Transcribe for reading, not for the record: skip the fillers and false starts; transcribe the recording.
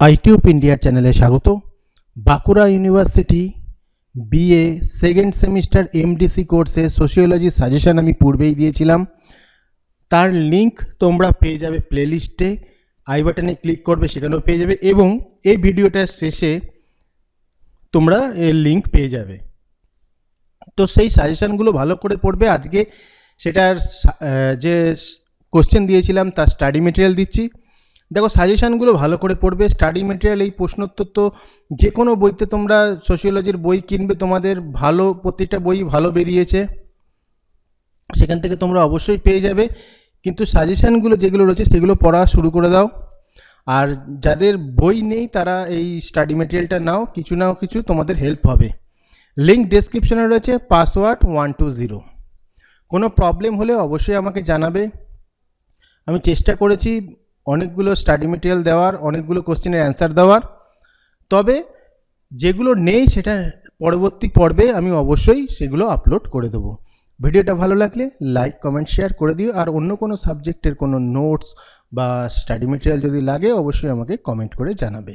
আইটিউব India চ্যানেলে স্বাগত। Bankura university BA second semester MDC কোর্সে সোশিওলজি সাজেশন আমি পূর্বেই দিয়েছিলাম। তার লিঙ্ক তোমরা পেয়ে যাবে প্লেলিস্টে, আই বাটনে ক্লিক করবে সেখানেও পেয়ে যাবে, এবং এই ভিডিওটার শেষে তোমরা এর লিঙ্ক পেয়ে যাবে। তো সেই সাজেশনগুলো ভালো করে পড়বে। আজকে সেটার যে কোশ্চেন দিয়েছিলাম তার স্টাডি মেটেরিয়াল দিচ্ছি। দেখো, সাজেশানগুলো ভালো করে পড়বে। স্টাডি মেটেরিয়াল এই প্রশ্নোত্তর তো যে কোনো বইতে তোমরা সোশিওলজির বই কিনবে, তোমাদের ভালো প্রত্যেকটা বই ভালো বেরিয়েছে, সেখান থেকে তোমরা অবশ্যই পেয়ে যাবে। কিন্তু সাজেশানগুলো যেগুলো রয়েছে সেগুলো পড়া শুরু করে দাও। আর যাদের বই নেই তারা এই স্টাডি মেটেরিয়ালটা নাও, কিছু নাও কিছু তোমাদের হেল্প হবে। লিঙ্ক ডেসক্রিপশনে রয়েছে, পাসওয়ার্ড 120। কোনো প্রবলেম হলে অবশ্যই আমাকে জানাবে। আমি চেষ্টা করেছি অনেকগুলো স্টাডি মেটেরিয়াল দেওয়ার, অনেকগুলো কোশ্চেনের অ্যান্সার দেওয়ার, তবে যেগুলো নেই সেটা পরবর্তী পর্বে আমি অবশ্যই সেগুলো আপলোড করে দেবো। ভিডিওটা ভালো লাগলে লাইক কমেন্ট শেয়ার করে দিও। আর অন্য কোনো সাবজেক্টের কোনো নোটস বা স্টাডি মেটেরিয়াল যদি লাগে অবশ্যই আমাকে কমেন্ট করে জানাবে।